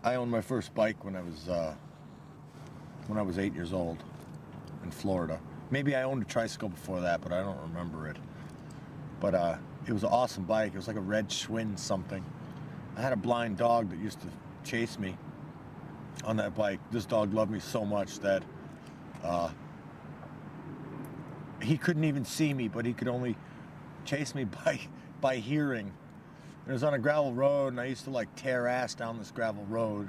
I owned my first bike when I was 8 years old in Florida. Maybe I owned a tricycle before that, but I don't remember it. But it was an awesome bike. It was like a red Schwinn something. I had a blind dog that used to chase me on that bike. This dog loved me so much that he couldn't even see me, but he could only chase me by hearing. It was on a gravel road, and I used to like tear ass down this gravel road.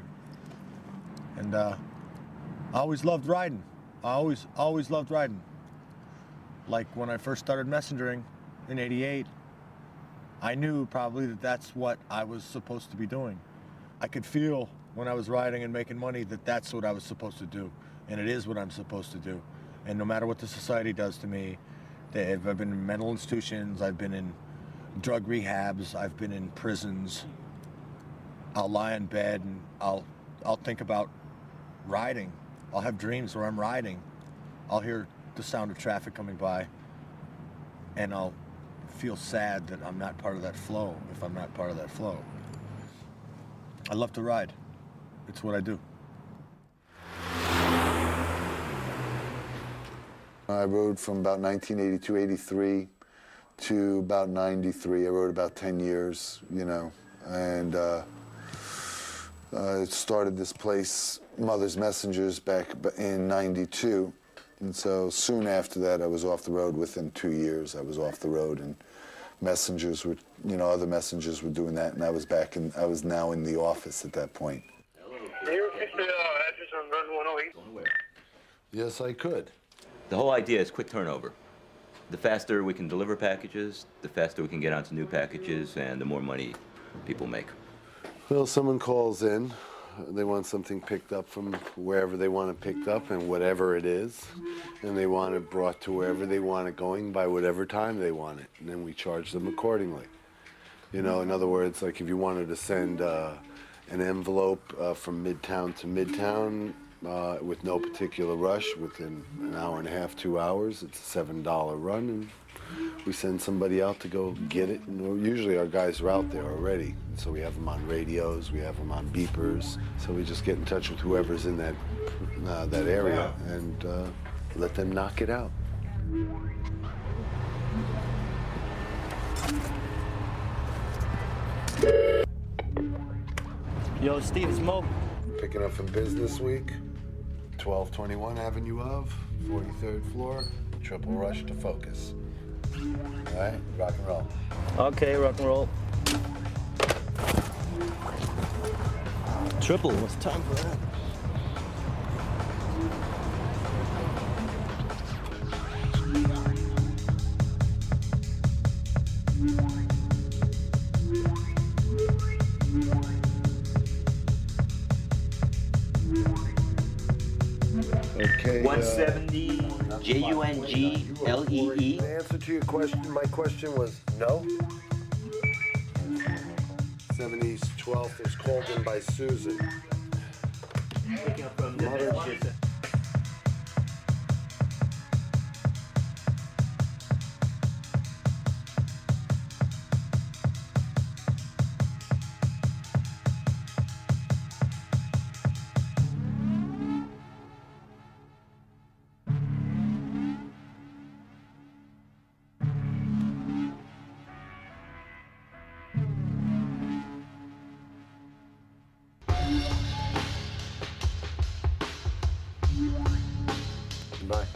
And I always loved riding. I always loved riding. Like when I first started messengering in '88, I knew probably that that's what I was supposed to be doing. I could feel when I was riding and making money that that's what I was supposed to do, and it is what I'm supposed to do. And no matter what the society does to me, I've been in mental institutions, I've been in drug rehabs, I've been in prisons. I'll lie in bed and I'll think about riding. I'll have dreams where I'm riding. I'll hear the sound of traffic coming by, and I'll feel sad that I'm not part of that flow, if I'm not part of that flow. I love to ride. It's what I do. I rode from about 1982, 83 to about 93. I rode about 10 years, you know, and started this place, Mother's Messengers, back in 92. And so soon after that, I was off the road. Within 2 years, I was off the road, and messengers were, you know, other messengers were doing that, and I was now in the office at that point. Can you repeat the address on Road 108? Yes, I could. The whole idea is quick turnover. The faster we can deliver packages, the faster we can get onto new packages, and the more money people make. Well, someone calls in. They want something picked up from wherever they want it picked up and whatever it is. And they want it brought to wherever they want it going by whatever time they want it. And then we charge them accordingly. You know, in other words, like if you wanted to send an envelope from Midtown to Midtown with no particular rush, within an hour and a half, 2 hours, it's a $7 run. And we send somebody out to go get it, and usually our guys are out there already. So we have them on radios, we have them on beepers. So we just get in touch with whoever's in that area and let them knock it out. Yo, Steve, it's Mo. Picking up from Business Week, 1221 Avenue of, 43rd floor, triple rush to Focus. All right, rock and roll. Okay, rock and roll. Triple, what's the time for that? Okay. 170 JUNGLEE. The answer to your question, my question was no. 70s 12th was called in by Susan. Picking up from the messages. Bye.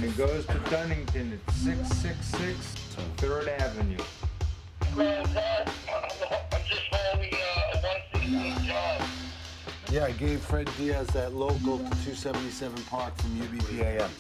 It goes to Dunnington at 666 3rd Avenue. I'm just holding a 116 job. Yeah, I gave Fred Diaz that local to 277 Park from UBPAM.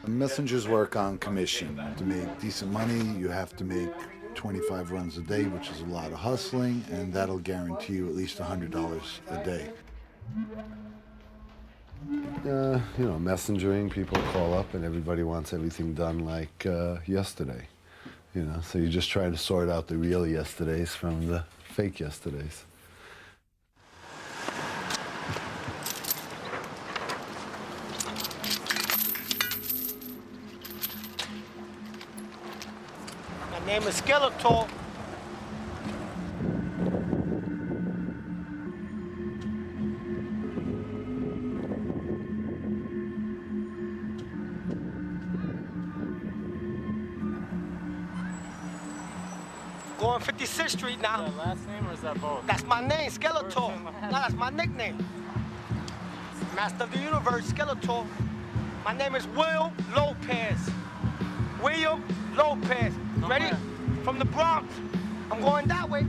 Messengers work on commission. To make decent money, you have to make 25 runs a day, which is a lot of hustling, and that'll guarantee you at least $100 a day. messengering. People call up and everybody wants everything done like yesterday. So you just try to sort out the real yesterdays from the fake yesterdays. My name is Skeletor. Going 56th Street now. Is that last name or is that both? That's my name, Skeletor. First and last. No, that's my nickname. Master of the Universe, Skeletor. My name is Will Lopez. William Lopez. Ready? where? From the Bronx. I'm going that way.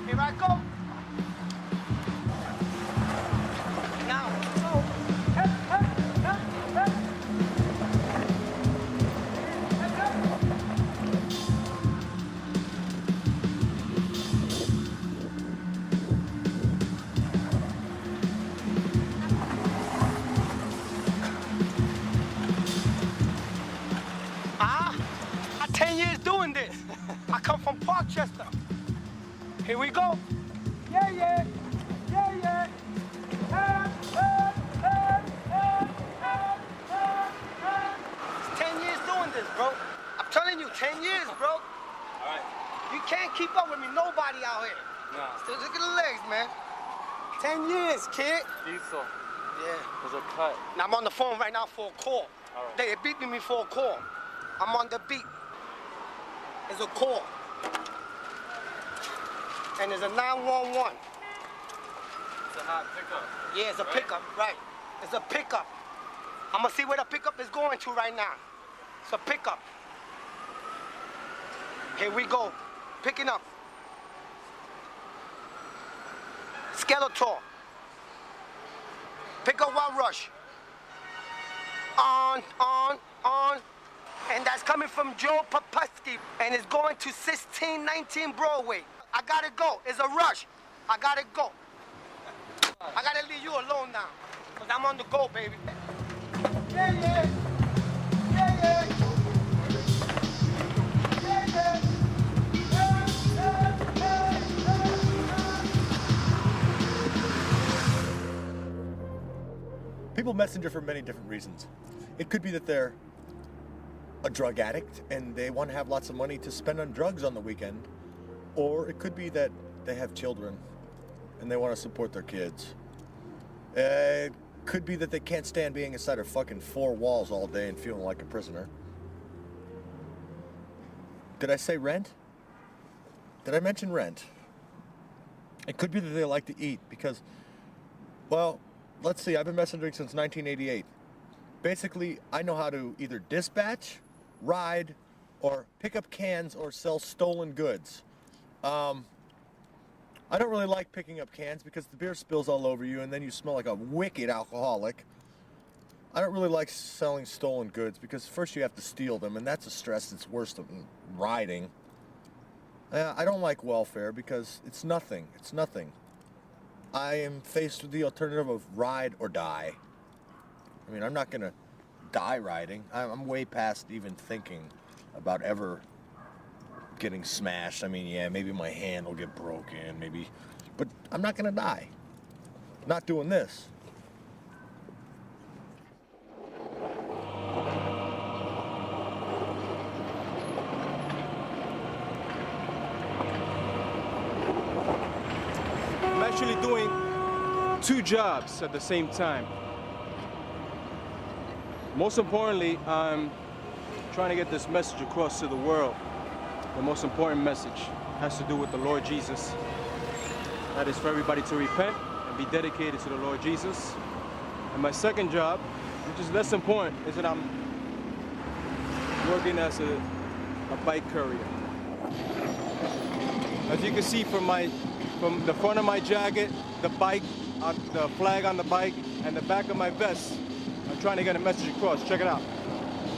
Here I go. Now, go. Hey, hey, hey, hey. Hey, hey. I'm 10 years doing this. I come from Parkchester. Here we go. Yeah, yeah. Yeah, yeah. Hey, hey, hey, hey, hey, hey, hey. It's 10 years doing this, bro. I'm telling you, 10 years, bro. All right. You can't keep up with me. Nobody out here. No. Still look at the legs, man. 10 years, kid. Diesel. Yeah. There's a cut. Now I'm on the phone right now for a call. All right. They beeping me for a call. I'm on the beat. It's a call. And there's a 911. It's a hot pickup. Yeah, it's a Right? pickup, right. It's a pickup. I'm gonna see where the pickup is going to right now. It's a pickup. Here we go. Picking up. Skeletor. Pick up one rush. On. And that's coming from Joe Popusky. And it's going to 1619 Broadway. I gotta go. It's a rush. I gotta go. I gotta leave you alone now. Cause I'm on the go, baby. Yeah, yeah. Yeah, yeah. Yeah, yeah. Yeah, yeah, yeah, yeah. People messenger for many different reasons. It could be that they're a drug addict and they want to have lots of money to spend on drugs on the weekend. Or it could be that they have children and they want to support their kids. It could be that they can't stand being inside of fucking four walls all day and feeling like a prisoner. Did I say rent? Did I mention rent? It could be that they like to eat because, well, let's see, I've been messaging since 1988. Basically, I know how to either dispatch, ride, or pick up cans or sell stolen goods. I don't really like picking up cans because the beer spills all over you and then you smell like a wicked alcoholic. I don't really like selling stolen goods because first you have to steal them and that's a stress that's worse than riding. I don't like welfare because it's nothing. It's nothing. I am faced with the alternative of ride or die. I mean, I'm not going to die riding. I'm way past even thinking about ever getting smashed. I mean, yeah, maybe my hand will get broken, maybe, but I'm not gonna die. Not doing this. I'm actually doing 2 jobs at the same time. Most importantly, I'm trying to get this message across to the world. The most important message has to do with the Lord Jesus. That is for everybody to repent and be dedicated to the Lord Jesus. And my second job, which is less important, is that I'm working as a bike courier. As you can see from the front of my jacket, the bike, the flag on the bike, and the back of my vest, I'm trying to get a message across. Check it out.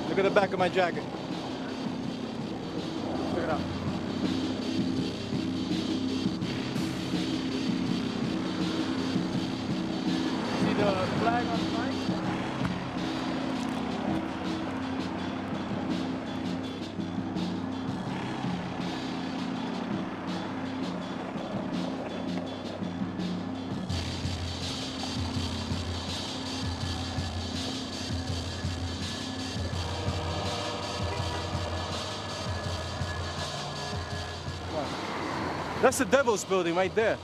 Look at the back of my jacket. Check it out. See the flag on the bike? That's the Devil's Building right there.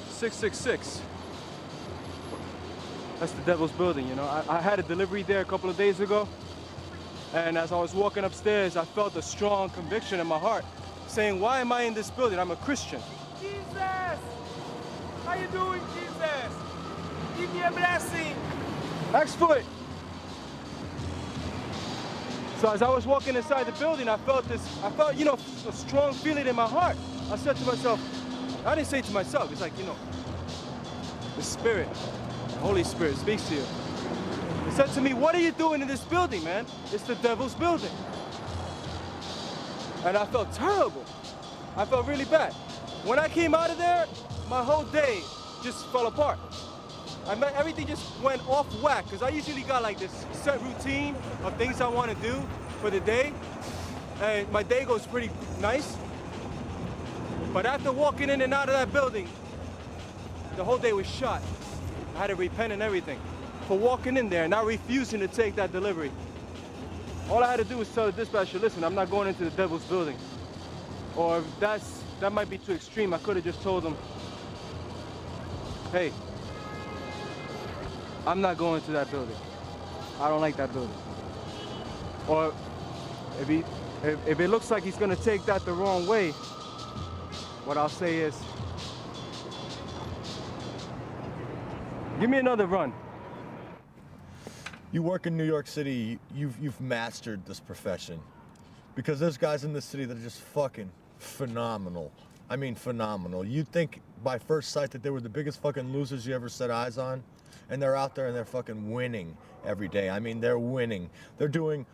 666. That's the Devil's Building, you know. I had a delivery there a couple of days ago. And as I was walking upstairs, I felt a strong conviction in my heart saying, why am I in this building? I'm a Christian. Jesus! How you doing, Jesus? Give me a blessing. Next foot. So as I was walking inside the building, I felt, you know, a strong feeling in my heart. I said to myself, I didn't say it to myself, it's like, you know, the Spirit, the Holy Spirit speaks to you. He said to me, what are you doing in this building, man? It's the Devil's Building. And I felt terrible. I felt really bad. When I came out of there, my whole day just fell apart. Everything just went off whack, because I usually got like this set routine of things I want to do for the day. And my day goes pretty nice. But after walking in and out of that building, the whole day was shot. I had to repent and everything for walking in there and not refusing to take that delivery. All I had to do was tell the dispatcher, listen, I'm not going into the Devil's Building. Or if that might be too extreme, I could have just told them, hey, I'm not going to that building. I don't like that building. Or if it looks like he's gonna take that the wrong way, what I'll say is, give me another run. You work in New York City, you've mastered this profession. Because there's guys in this city that are just fucking phenomenal. I mean phenomenal. You'd think by first sight that they were the biggest fucking losers you ever set eyes on. And they're out there and they're fucking winning every day. I mean, they're winning. They're doing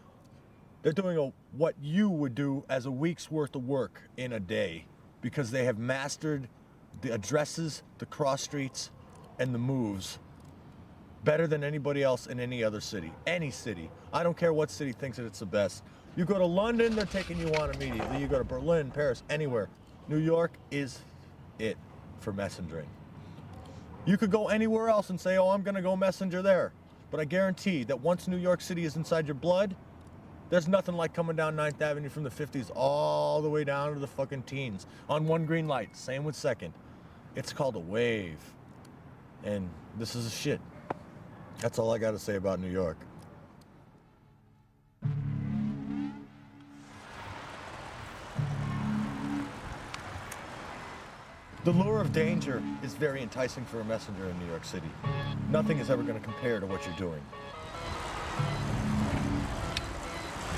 what you would do as a week's worth of work in a day. Because they have mastered the addresses, the cross streets, and the moves better than anybody else in any other city. Any city. I don't care what city thinks that it's the best. You go to London, they're taking you on immediately. You go to Berlin, Paris, anywhere. New York is it for messengering. You could go anywhere else and say, oh, I'm gonna go messenger there. But I guarantee that once New York City is inside your blood, there's nothing like coming down 9th Avenue from the 50s all the way down to the fucking teens on one green light. Same with 2nd. It's called a wave. And this is a shit. That's all I got to say about New York. The lure of danger is very enticing for a messenger in New York City. Nothing is ever going to compare to what you're doing.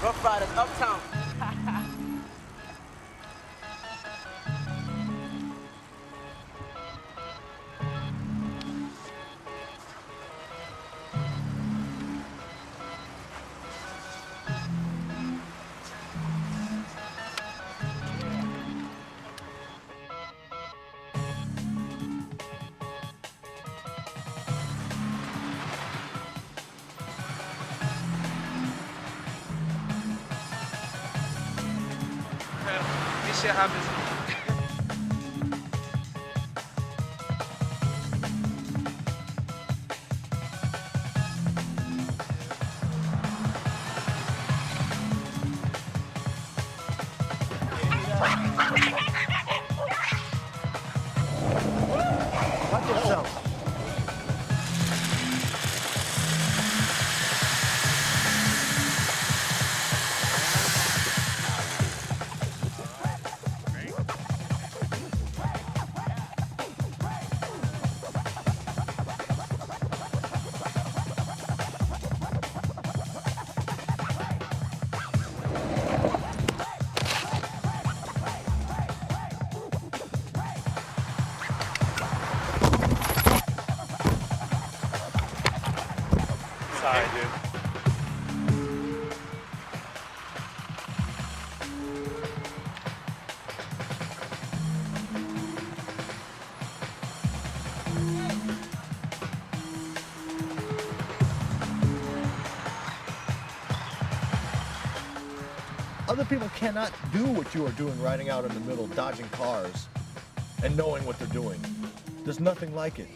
Rough Riders, Uptown. This shit happens. Watch yourself. Sorry, dude. Other people cannot do what you are doing, riding out in the middle, dodging cars, and knowing what they're doing. There's nothing like it.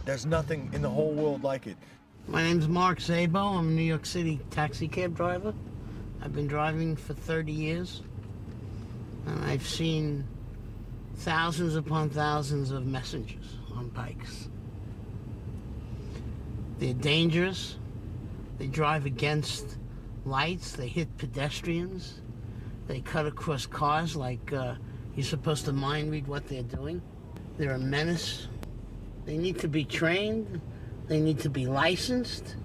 There's nothing in the whole world like it. My name's Mark Szabo. I'm a New York City taxi cab driver. I've been driving for 30 years. And I've seen thousands upon thousands of messengers on bikes. They're dangerous. They drive against lights. They hit pedestrians. They cut across cars like you're supposed to mind read what they're doing. They're a menace. They need to be trained. They need to be licensed.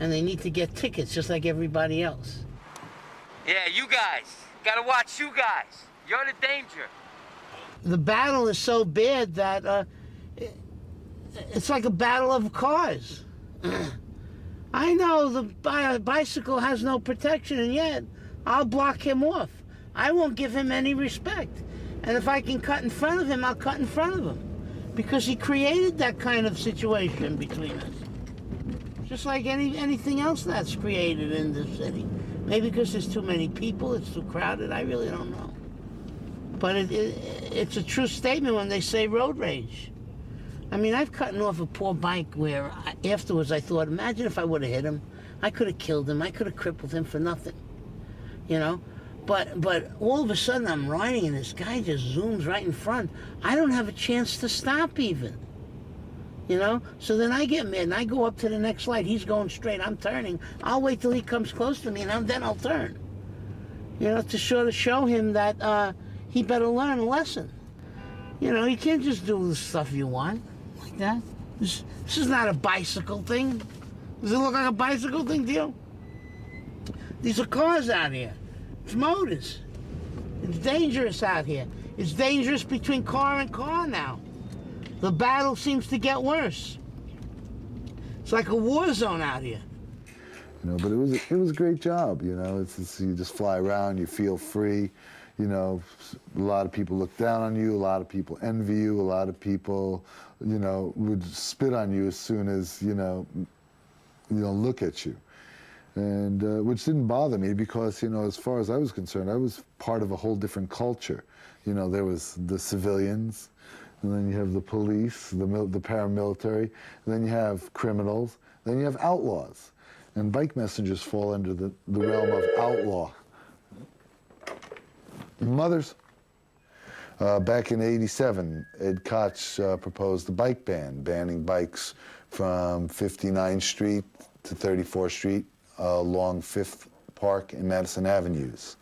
And they need to get tickets just like everybody else. Yeah, you guys. Gotta watch you guys. You're the danger. The battle is so bad that it's like a battle of cars. I know the bicycle has no protection, and yet I'll block him off. I won't give him any respect. And if I can cut in front of him, I'll cut in front of him. Because he created that kind of situation between us. Just like anything else that's created in this city. Maybe because there's too many people, it's too crowded, I really don't know. But it's a true statement when they say road rage. I mean, I've cut off a poor bike where afterwards I thought, imagine if I would have hit him. I could have killed him. I could have crippled him for nothing. You know? But all of a sudden I'm riding and this guy just zooms right in front. I don't have a chance to stop even. You know? So then I get mad and I go up to the next light. He's going straight. I'm turning. I'll wait till he comes close to me and then I'll turn. You know, to sort of show him that he better learn a lesson. You know, you can't just do the stuff you want like that. This is not a bicycle thing. Does it look like a bicycle thing to you? These are cars out here. It's motors. It's dangerous out here. It's dangerous between car and car now. The battle seems to get worse. It's like a war zone out here. You know, but it was a great job. You know, you just fly around, you feel free. You know, a lot of people look down on you. A lot of people envy you. A lot of people, you know, would spit on you as soon as you know look at you. And which didn't bother me because, you know, as far as I was concerned, I was part of a whole different culture. You know, there was the civilians, and then you have the police, the paramilitary, and then you have criminals, then you have outlaws. And bike messengers fall under the realm of outlaw. Mothers. Back in '87, Ed Koch proposed a bike ban, banning bikes from 59th Street to 34th Street, along 5th Park and Madison Avenues,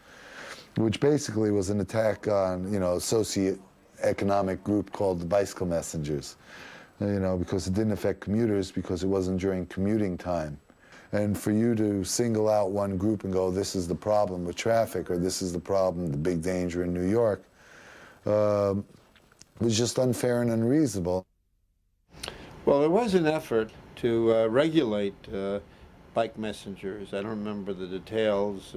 which basically was an attack on, you know, a socio-economic group called the bicycle messengers, you know, because it didn't affect commuters because it wasn't during commuting time. And for you to single out one group and go, this is the problem with traffic, or this is the problem, the big danger in New York, was just unfair and unreasonable. Well, there was an effort to regulate bike messengers. I don't remember the details,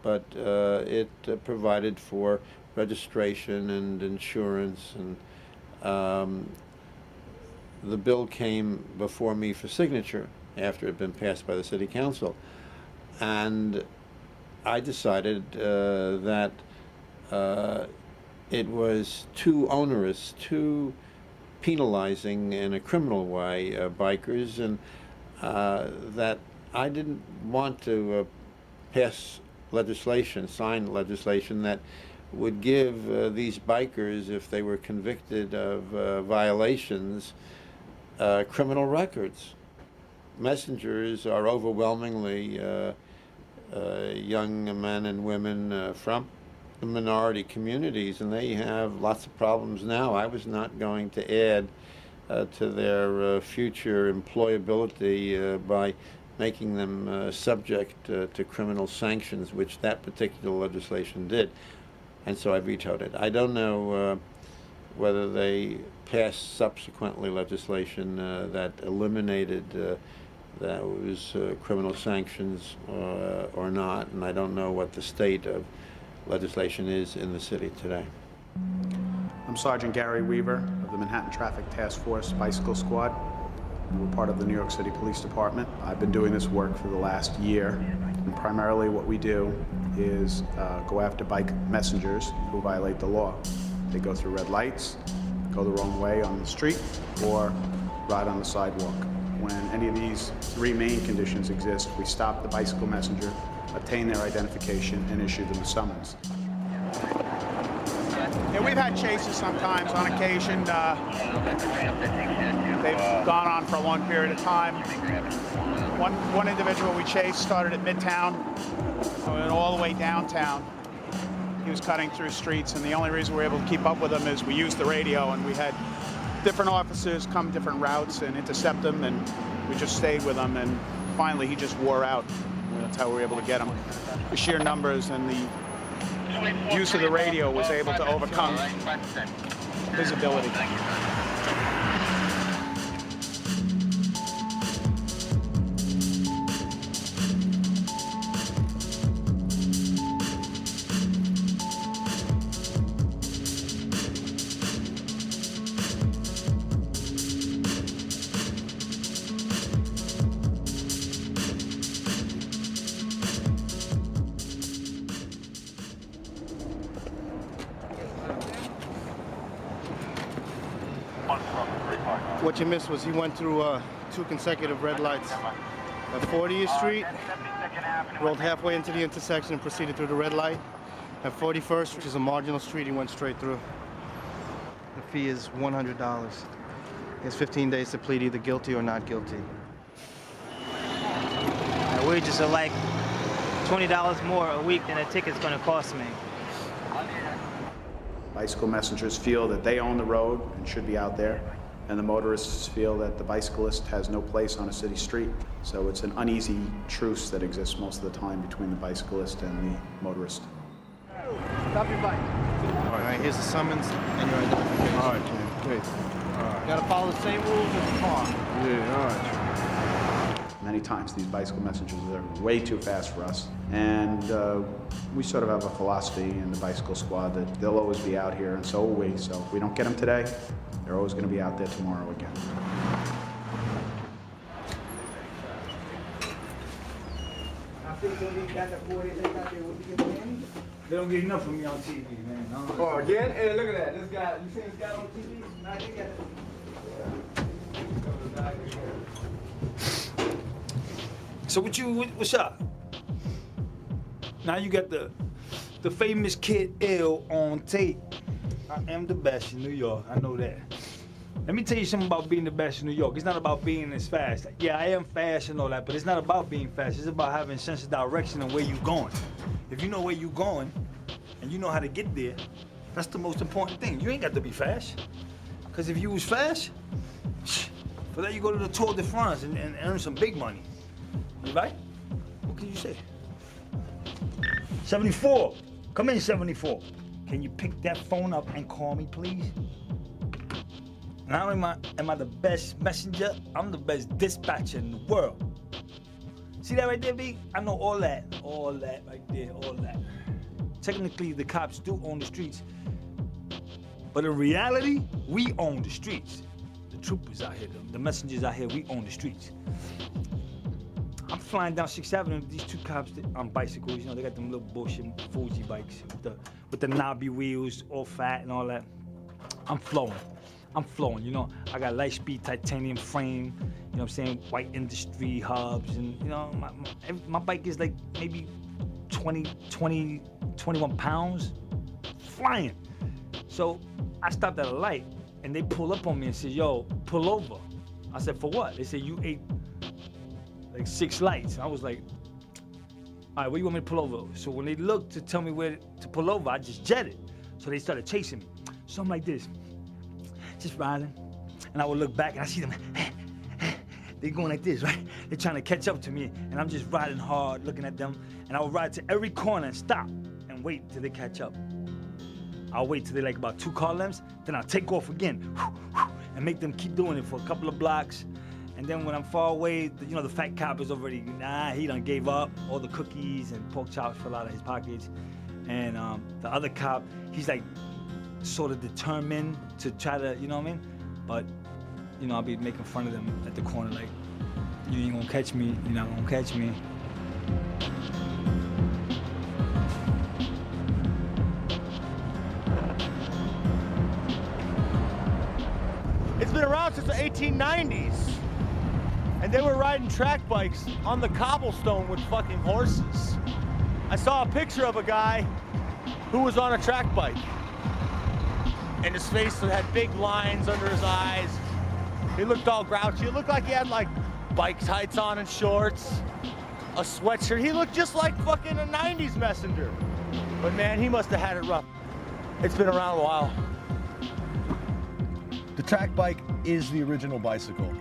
but it provided for registration and insurance, and the bill came before me for signature after it had been passed by the city council. And I decided that it was too onerous, too penalizing in a criminal way bikers, and that I didn't want to pass legislation, sign legislation that would give these bikers, if they were convicted of violations, criminal records. Messengers are overwhelmingly young men and women from the minority communities, and they have lots of problems now. I was not going to add to their future employability by making them subject to criminal sanctions, which that particular legislation did. And so I vetoed it. I don't know whether they passed subsequently legislation that eliminated those criminal sanctions or not, and I don't know what the state of legislation is in the city today. I'm Sergeant Gary Weaver of the Manhattan Traffic Task Force Bicycle Squad. We're part of the New York City Police Department. I've been doing this work for the last year, and primarily what we do is go after bike messengers who violate the law. They go through red lights, go the wrong way on the street, or ride on the sidewalk. When any of these three main conditions exist, we stop the bicycle messenger, obtain their identification, and issue them a summons. Yeah, we've had chases sometimes on occasion. They've gone on for a long period of time. One individual we chased started at Midtown and went all the way downtown. He was cutting through streets, and the only reason we were able to keep up with him is we used the radio, and we had different officers come different routes and intercept him, and we just stayed with him, and finally he just wore out. That's how we were able to get him. The sheer numbers and the use of the radio was able to overcome visibility. What you missed was he went through 2 consecutive red lights. At 40th Street, rolled halfway into the intersection and proceeded through the red light. At 41st, which is a marginal street, he went straight through. The fee is $100. He has 15 days to plead either guilty or not guilty. My wages are like $20 more a week than a ticket's gonna cost me. Bicycle messengers feel that they own the road and should be out there, and the motorists feel that the bicyclist has no place on a city street. So it's an uneasy truce that exists most of the time between the bicyclist and the motorist. Stop your bike. All right, here's the summons and your identification. All right, Ken. Great. All right. You gotta follow the same rules as the car. Yeah, all right. Many times these bicycle messengers are way too fast for us, and we sort of have a philosophy in the bicycle squad that they'll always be out here, and so will we. So if we don't get them today, they're always going to be out there tomorrow again. They don't get enough of me on TV, man. Oh, again? Hey, look at that. This guy, you see this guy on TV? Nah, he got it. So what's up? Now you got the famous Kid Ill on tape. I am the best in New York, I know that. Let me tell you something about being the best in New York. It's not about being as fast. Yeah, I am fast and all that, but it's not about being fast. It's about having a sense of direction and where you're going. If you know where you're going and you know how to get there, that's the most important thing. You ain't got to be fast. Because if you was fast, for that you go to the Tour de France and earn some big money. Right? What can you say? 74. Come in, 74. Can you pick that phone up and call me, please? Not only am I the best messenger, I'm the best dispatcher in the world. See that right there, B? I know all that right there, all that. Technically, the cops do own the streets, but in reality, we own the streets. The troopers out here, the messengers out here, we own the streets. I'm flying down 6th Avenue with these 2 cops on bicycles. You know, they got them little bullshit Fuji bikes with the knobby wheels, all fat and all that. I'm flowing, you know. I got light-speed titanium frame, you know what I'm saying, white industry hubs, and, you know, my bike is like maybe 21 pounds, flying. So I stopped at a light, and they pull up on me and say, yo, pull over. I said, for what? They said, you ate like 6 lights. I was like, all right, where you want me to pull over? So when they looked to tell me where to pull over, I just jetted. So they started chasing me. So I'm like this, just riding. And I would look back and I see them, they're going like this, right? They're trying to catch up to me. And I'm just riding hard, looking at them. And I would ride to every corner and stop and wait till they catch up. I'll wait till they're like about 2 car lengths, then I'll take off again and make them keep doing it for a couple of blocks. And then when I'm far away, you know, the fat cop is already, he done gave up. All the cookies and pork chops fell out of his pockets. And the other cop, he's like sort of determined to try to, you know what I mean? But, you know, I'll be making fun of them at the corner like, you ain't gonna catch me, you're not gonna catch me. It's been around since the 1890s. And they were riding track bikes on the cobblestone with fucking horses. I saw a picture of a guy who was on a track bike. and his face had big lines under his eyes. He looked all grouchy. It looked like he had like bike tights on and shorts, a sweatshirt. He looked just like fucking a 90s messenger. But man, he must have had it rough. It's been around a while. The track bike is the original bicycle.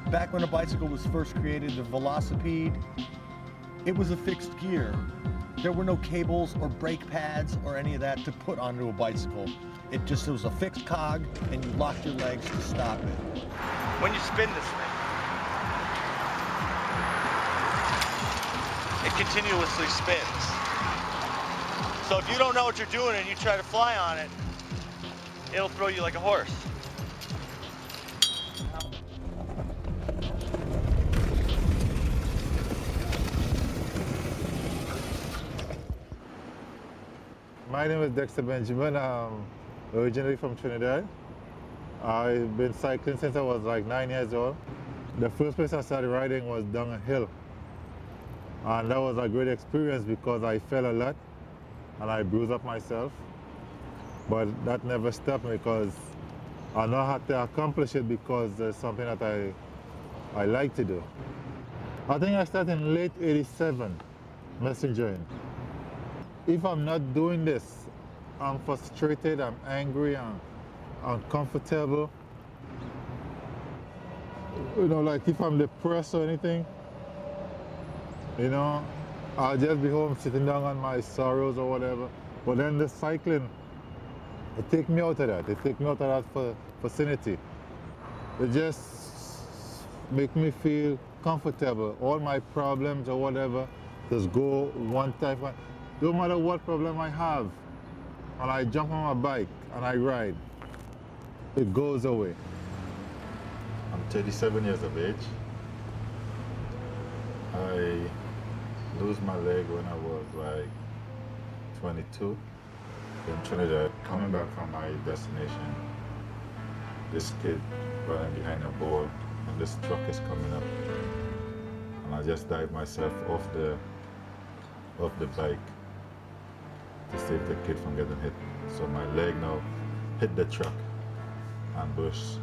Back when a bicycle was first created, the velocipede, it was a fixed gear. There were no cables or brake pads or any of that to put onto a bicycle. It was a fixed cog, and you locked your legs to stop it. When you spin this thing, it continuously spins. So if you don't know what you're doing and you try to fly on it, it'll throw you like a horse. My name is Dexter Benjamin. Originally from Trinidad. I've been cycling since I was like 9 years old. The first place I started riding was down a hill. And that was a great experience because I fell a lot and I bruised up myself. But that never stopped me because I know how to accomplish it because it's something that I like to do. I think I started in late '87 messengering. If I'm not doing this, I'm frustrated, I'm angry, I'm uncomfortable. You know, like if I'm depressed or anything, you know, I'll just be home sitting down on my sorrows or whatever. But then the cycling, it takes me out of that. It takes me out of that vicinity. It just makes me feel comfortable. All my problems or whatever just go one time. No matter what problem I have, and I jump on my bike and I ride, it goes away. I'm 37 years of age. I lose my leg when I was like 22 in Trinidad. Coming back from my destination, this kid running behind a board and this truck is coming up. And I just dived myself off the bike to save the kid from getting hit. So my leg now hit the truck and burst.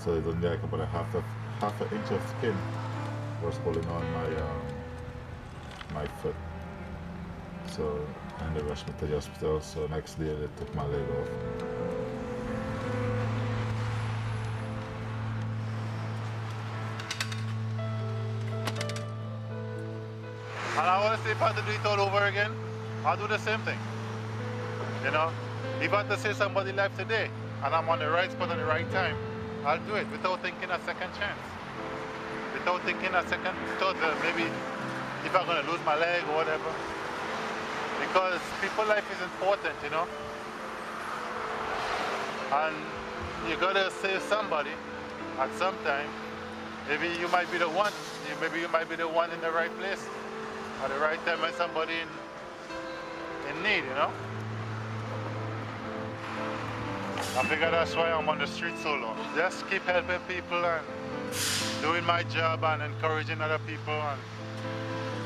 So it's only like about half an inch of skin was holding on my foot. So, and they rushed me to the hospital. So next day they took my leg off. And I want to say if I had to do it all over again, I'll do the same thing. You know, if I had to save somebody's life today and I'm on the right spot at the right time, I'll do it without thinking a second chance. Without thinking a second thought that maybe if I'm going to lose my leg or whatever. Because people's life is important, you know. And you got to save somebody at some time. Maybe you might be the one. Maybe you might be the one in the right place at the right time when somebody in need, you know? I figure that's why I'm on the street so long. Just keep helping people and doing my job and encouraging other people and,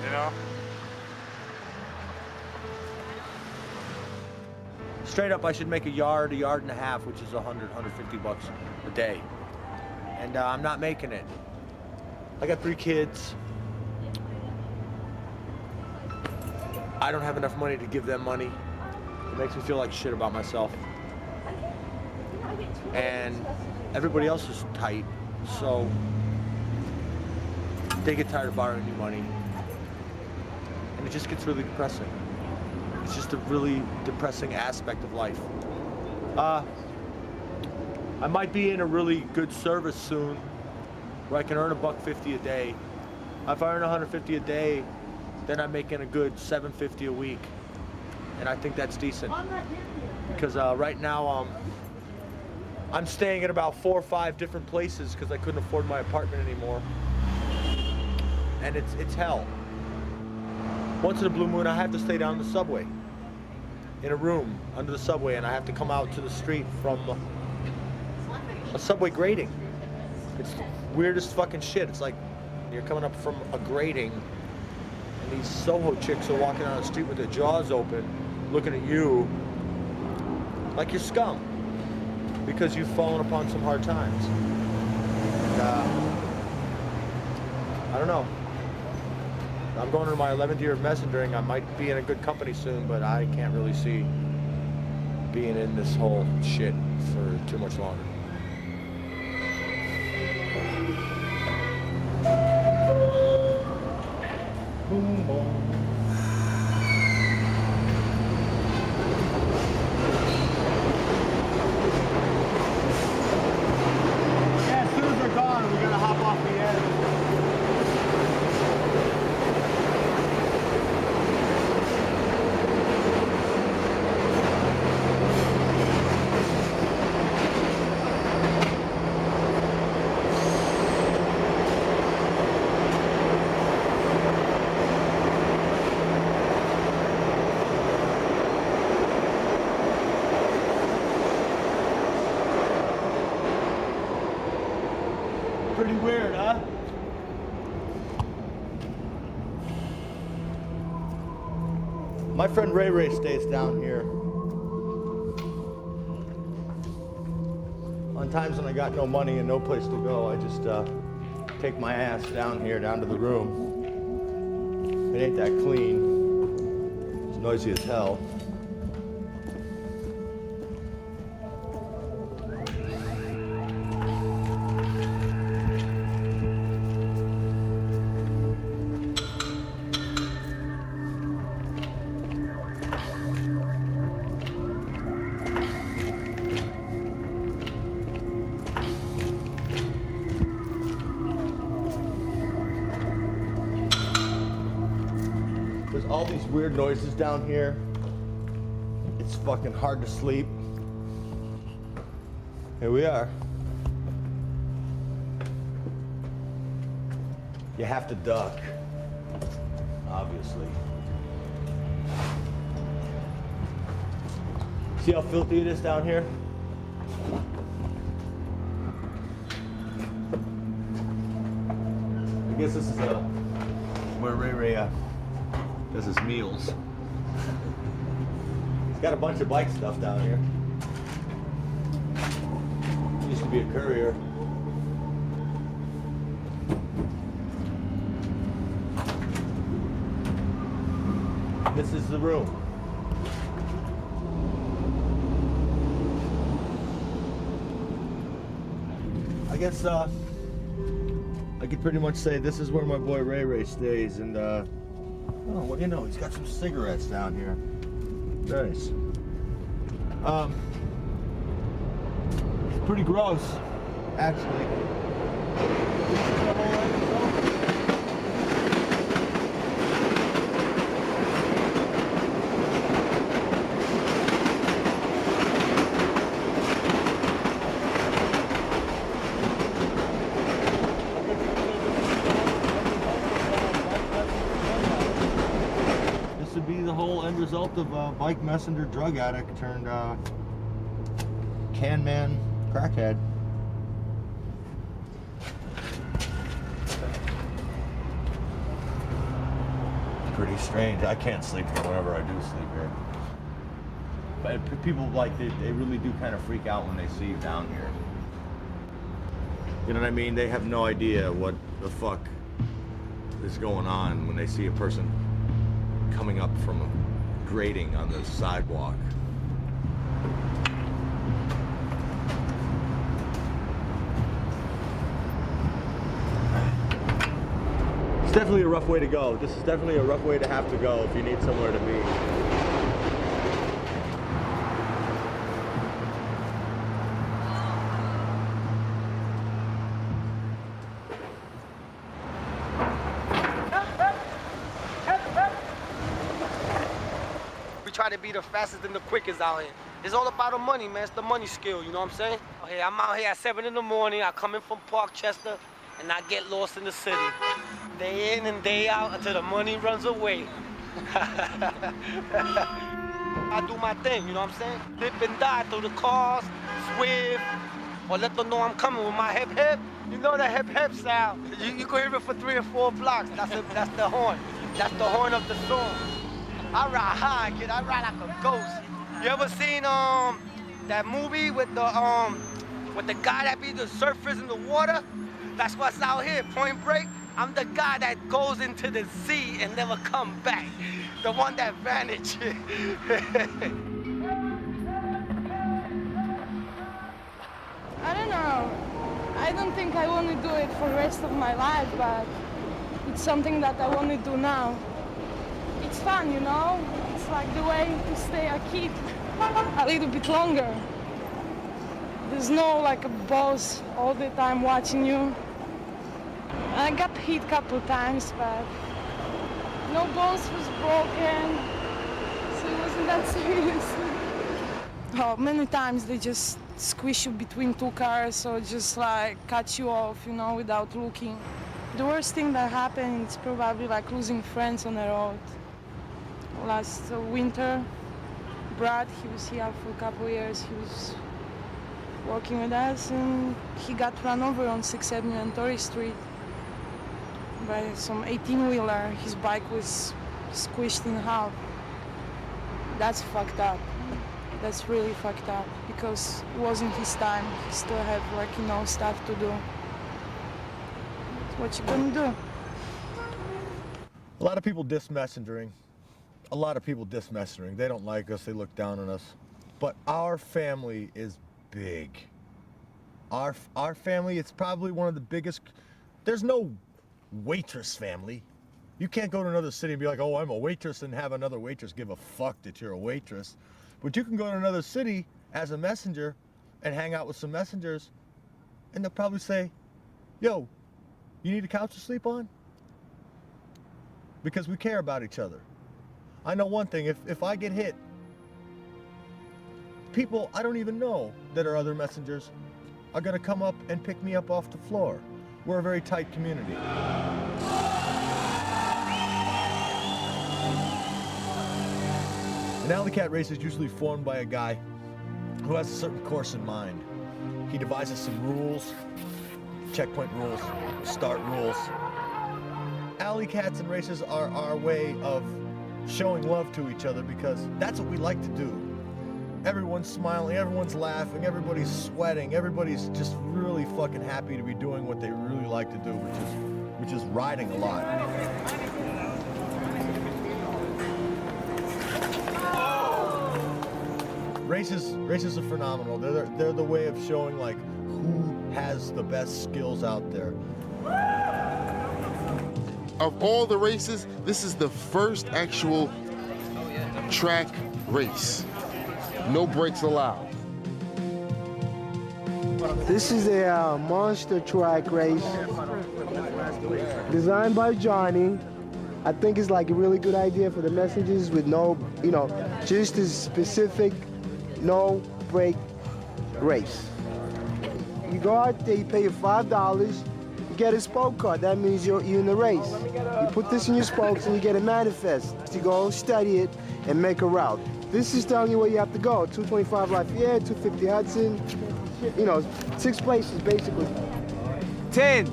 you know? Straight up, I should make a yard and a half, which is $100, $150 a day. And I'm not making it. I got 3 kids. I don't have enough money to give them money. It makes me feel like shit about myself. And everybody else is tight, so they get tired of borrowing new money. And it just gets really depressing. It's just a really depressing aspect of life. I might be in a really good service soon where I can earn $150 a day. If I earn $150 a day, then I'm making a good $750 a week. And I think that's decent. Because right now, I'm staying at about 4 or 5 different places because I couldn't afford my apartment anymore. And it's hell. Once in a blue moon, I have to stay down the subway, in a room under the subway, and I have to come out to the street from a subway grating. It's the weirdest fucking shit. It's like you're coming up from a grating, and these Soho chicks are walking down the street with their jaws open, looking at you, like you're scum because you've fallen upon some hard times. And, I don't know. I'm going into my 11th year of messengering. I might be in a good company soon, but I can't really see being in this whole shit for too much longer. Boom, boom. Yeah, as soon as they're gone, we gotta hop off the edge. Pretty weird, huh? My friend Ray Ray stays down here. On times when I got no money and no place to go, I just take my ass down here, down to the room. It ain't that clean. It's noisy as hell. There's all these weird noises down here. It's fucking hard to sleep. Here we are. You have to duck, obviously. See how filthy it is down here? I guess this is where Ray Ray does his meals. He's got a bunch of bike stuff down here. He used to be a courier. This is the room. I guess I could pretty much say this is where my boy Ray Ray stays, and oh, what do you know? He's got some cigarettes down here. Nice. It's pretty gross, actually. Result of a bike messenger drug addict turned can man crackhead. Pretty strange. I can't sleep here whenever I do sleep here. But people like they really do kind of freak out when they see you down here. You know what I mean? They have no idea what the fuck is going on when they see a person coming up from a grating on the sidewalk. It's definitely a rough way to go. This is definitely a rough way to have to go if you need somewhere to be. Try to be the fastest and the quickest out here. It's all about the money, man. It's the money skill, you know what I'm saying? Okay, I'm out here at 7 in the morning. I come in from Parkchester, and I get lost in the city. Day in and day out until the money runs away. I do my thing, you know what I'm saying? Dip and die through the cars, swerve, or let them know I'm coming with my hip hip. You know the hip hip sound. You can hear it for 3 or 4 blocks. That's the horn. That's the horn of the song. I ride high, kid. I ride like a ghost. You ever seen that movie with the guy that be the surfers in the water. That's what's out here, Point Break. I'm the guy that goes into the sea and never come back. The one that vanished. I don't know. I don't think I want to do it for the rest of my life, but it's something that I want to do now. It's fun, you know? It's like the way to stay a kid a little bit longer. There's no like a boss all the time watching you. I got hit a couple times, but no bones was broken, so it wasn't that serious. Oh, many times they just squish you between two cars or just like cut you off, you know, without looking. The worst thing that happened is probably like losing friends on the road. Last winter, Brad, he was here for a couple of years. He was working with us and he got run over on 6th Avenue and Torrey Street by some 18-wheeler. His bike was squished in half. That's fucked up. That's really fucked up because it wasn't his time. He still had like, you know, stuff to do. What you gonna do? A lot of people diss messengering. A lot of people diss messengering. They don't like us, they look down on us. But our family is big. Our family, it's probably one of the biggest. There's no waitress family. You can't go to another city and be like, oh, I'm a waitress, and have another waitress give a fuck that you're a waitress. But you can go to another city as a messenger and hang out with some messengers, and they'll probably say, yo, you need a couch to sleep on? Because we care about each other. I know one thing, if I get hit, people I don't even know that are other messengers are gonna come up and pick me up off the floor. We're a very tight community. An alley cat race is usually formed by a guy who has a certain course in mind. He devises some rules, checkpoint rules, start rules. Alley cats and races are our way of showing love to each other because that's what we like to do. Everyone's smiling, everyone's laughing, everybody's sweating, everybody's just really fucking happy to be doing what they really like to do, which is riding a lot. Races are phenomenal. They're the way of showing like who has the best skills out there. Of all the races, this is the first actual track race. No brakes allowed. This is a monster track race designed by Johnny. I think it's like a really good idea for the messages with no, you know, just a specific no brake race. You go out there, you pay your $5, you get a spoke card. That means you're in the race. You put this in your spokes and you get a manifest. You go study it and make a route. This is telling you where you have to go. 225 Lafayette, 250 Hudson. You know, 6 places basically. 10,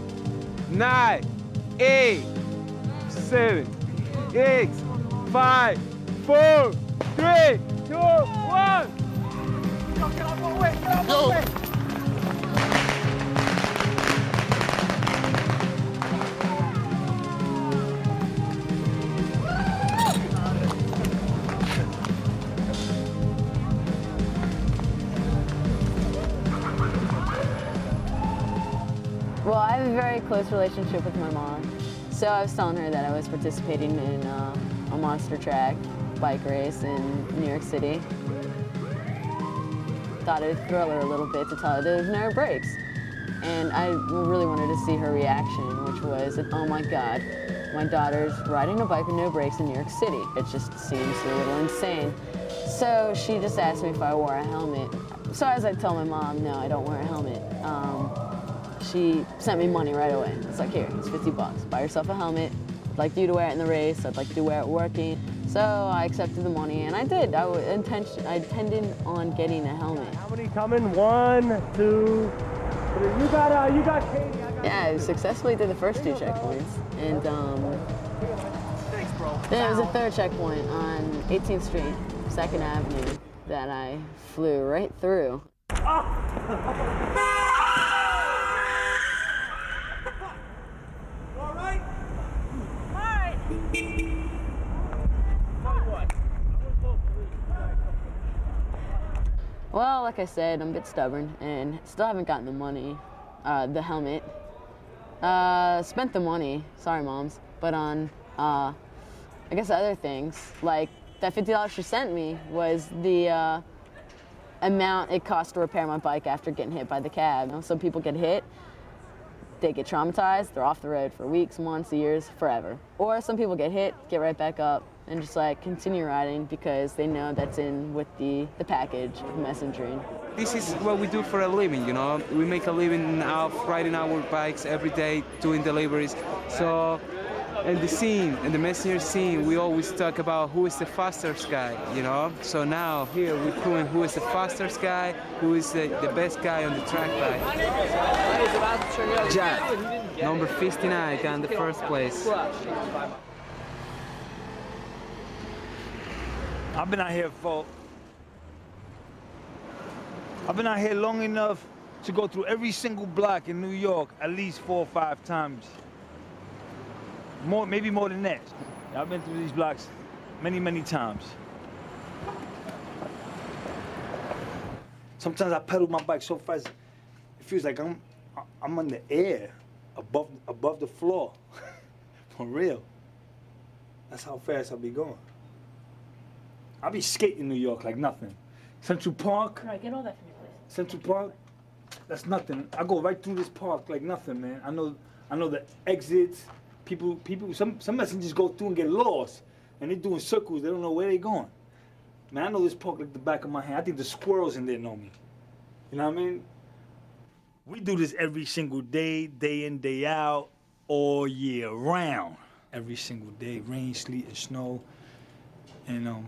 9, 8, 7, 8, 5, 4, 3, 2, 1. Yo, get out of my way, get out of my way. Well, I have a very close relationship with my mom. So I was telling her that I was participating in a monster track bike race in New York City. Thought it would thrill her a little bit to tell her there's no brakes. And I really wanted to see her reaction, which was, oh my God, my daughter's riding a bike with no brakes in New York City. It just seems a little insane. So she just asked me if I wore a helmet. So as I tell my mom, no, I don't wear a helmet. She sent me money right away. It's like, here, it's $50. Buy yourself a helmet. I'd like you to wear it in the race. I'd like you to wear it working. So I accepted the money, and I did. I intended on getting a helmet. How many coming? 1, 2, 3. You got Katie. Yeah, I successfully did the first 2 checkpoints. And then it was a 3rd checkpoint on 18th Street, 2nd Avenue. that I flew right through. Well, like I said, I'm a bit stubborn and still haven't gotten the money, the helmet. Spent the money, sorry moms, but on, I guess other things. Like that $50 she sent me was the amount it cost to repair my bike after getting hit by the cab. You know, some people get hit, they get traumatized, they're off the road for weeks, months, years, forever. Or some people get hit, get right back up, and just like continue riding because they know that's in with the package of messengering. This is what we do for a living, you know. We make a living out riding our bikes every day, doing deliveries. So, in the scene, in the messenger scene, we always talk about who is the fastest guy, you know. So now here we're proving who is the fastest guy, who is the best guy on the track bike. Jack, number 59, got in the first place. I've been out here long enough to go through every single block in New York at least 4 or 5 times. Maybe more than that. I've been through these blocks many, many times. Sometimes I pedal my bike so fast, it feels like I'm in the air, above the floor. For real. That's how fast I'll be going. I'll be skating in New York like nothing. Central Park. All right, get all that from me, please. Central Park, that's nothing. I go right through this park like nothing, man. I know the exits. People. Some messengers go through and get lost, and they're doing circles. They don't know where they're going. Man, I know this park like the back of my hand. I think the squirrels in there know me. You know what I mean? We do this every single day, day in, day out, all year round. Every single day, rain, sleet, and snow, and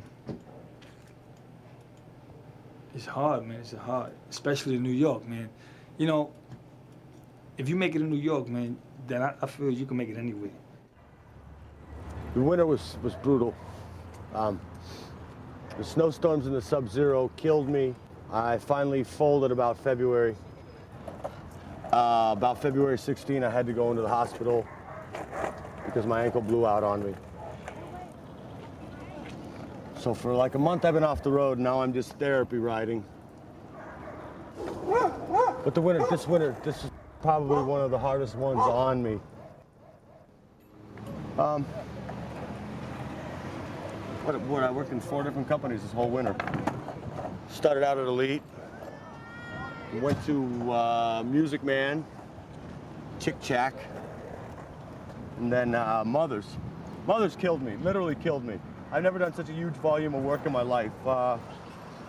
it's hard, man. It's hard, especially in New York, man. You know, if you make it in New York, man, then I feel you can make it anywhere. The winter was brutal. The snowstorms and the sub-zero killed me. I finally folded about February. About February 16, I had to go into the hospital because my ankle blew out on me. So for like a month I've been off the road, and now I'm just therapy riding. But this winter, this is probably one of the hardest ones on me. I worked in 4 different companies this whole winter. Started out at Elite, went to Music Man, Chick Chack, and then Mothers. Mothers killed me, literally killed me. I've never done such a huge volume of work in my life.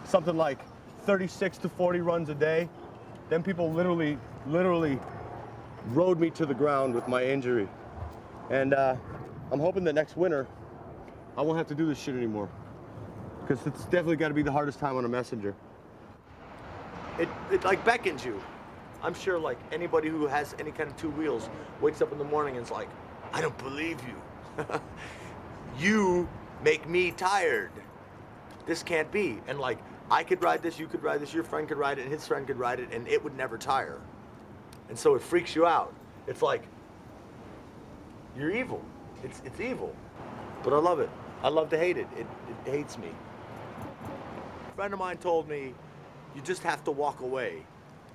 Something like 36 to 40 runs a day. Then people literally rode me to the ground with my injury. And I'm hoping that next winter, I won't have to do this shit anymore. Because it's definitely got to be the hardest time on a messenger. It like beckons you. I'm sure like anybody who has any kind of 2 wheels wakes up in the morning and is like, I don't believe you. You make me tired. This can't be. And like, I could ride this, you could ride this, your friend could ride it, and his friend could ride it, and it would never tire. And so it freaks you out. It's like, you're evil. It's evil. But I love it. I love to hate it. It hates me. A friend of mine told me, you just have to walk away.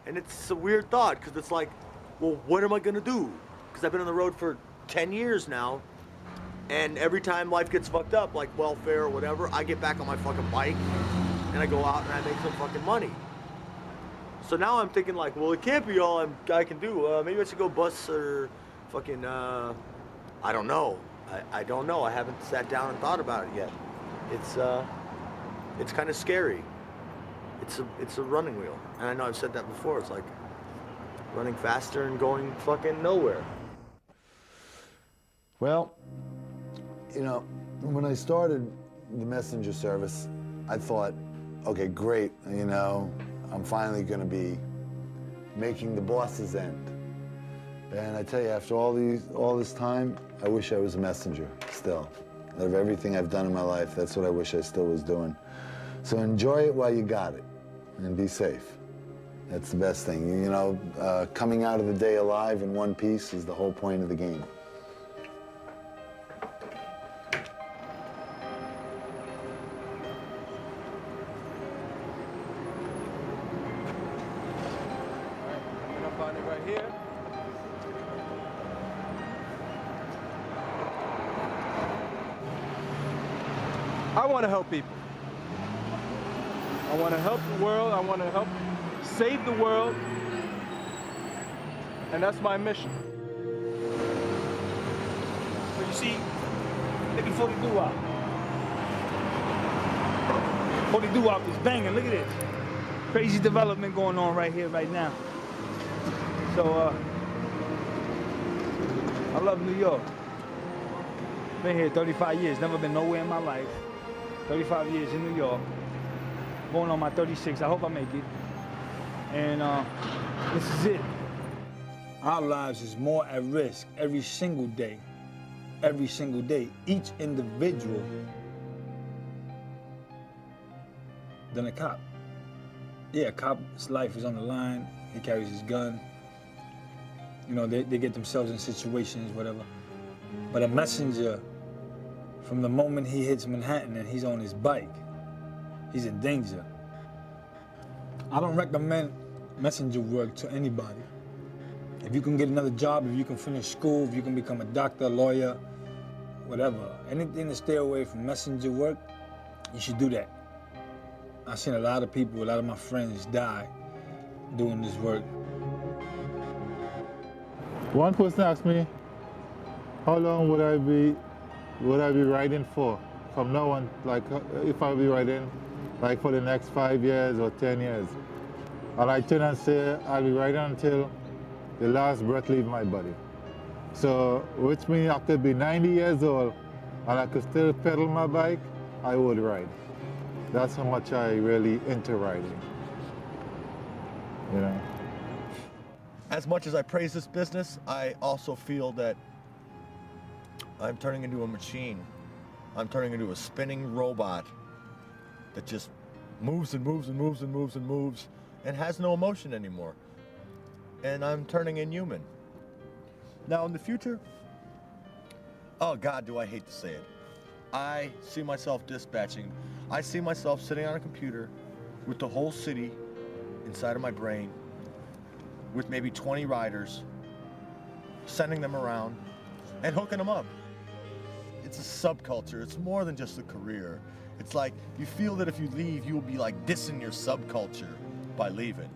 And it's a weird thought, because it's like, well, what am I gonna do? Because I've been on the road for 10 years now, and every time life gets fucked up, like welfare or whatever, I get back on my fucking bike, and I go out and I make some fucking money. So now I'm thinking like, well, it can't be all I can do. Maybe I should go bus or fucking, I don't know. I don't know. I haven't sat down and thought about it yet. It's kind of scary. It's a running wheel. And I know I've said that before. It's like running faster and going fucking nowhere. Well, you know, when I started the messenger service, I thought, okay, great, you know, I'm finally going to be making the boss's end. And I tell you, after all this time, I wish I was a messenger still. Out of everything I've done in my life, that's what I wish I still was doing. So enjoy it while you got it, and be safe. That's the best thing. You know, coming out of the day alive in one piece is the whole point of the game. I want to help people. I want to help the world. I want to help save the world. And that's my mission. So you see, look at 40 doo-wop. 40 doo-wop is banging, look at this. Crazy development going on right here, right now. So, I love New York. Been here 35 years, never been nowhere in my life. 35 years in New York. Going on my 36, I hope I make it. And this is it. Our lives is more at risk every single day. Every single day, each individual than a cop. Yeah, a cop's life is on the line. He carries his gun. You know, they get themselves in situations, whatever. But a messenger, from the moment he hits Manhattan and he's on his bike, he's in danger. I don't recommend messenger work to anybody. If you can get another job, if you can finish school, if you can become a doctor, lawyer, whatever, anything to stay away from messenger work, you should do that. I've seen a lot of people, a lot of my friends die doing this work. One person asked me, how long would I be riding for? From now on, like if I'll be riding like for the next 5 years or 10 years. And I turn and say, I'll be riding until the last breath leaves my body. So, which means I could be 90 years old and I could still pedal my bike, I would ride. That's how much I really into riding, you know. As much as I praise this business, I also feel that I'm turning into a machine. I'm turning into a spinning robot that just moves and moves and moves and moves and moves and has no emotion anymore. And I'm turning inhuman. Now in the future, oh God, do I hate to say it. I see myself dispatching. I see myself sitting on a computer with the whole city inside of my brain, with maybe 20 riders, sending them around and hooking them up. It's a subculture. It's more than just a career. It's like you feel that if you leave, you'll be like dissing your subculture by leaving.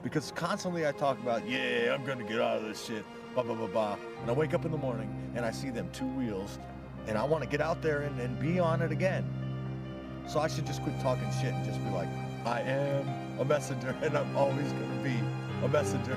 Because constantly I talk about, yeah, I'm gonna get out of this shit, blah, blah, blah, blah. And I wake up in the morning and I see them two wheels and I want to get out there and be on it again. So I should just quit talking shit and just be like, I am a messenger and I'm always gonna be a messenger.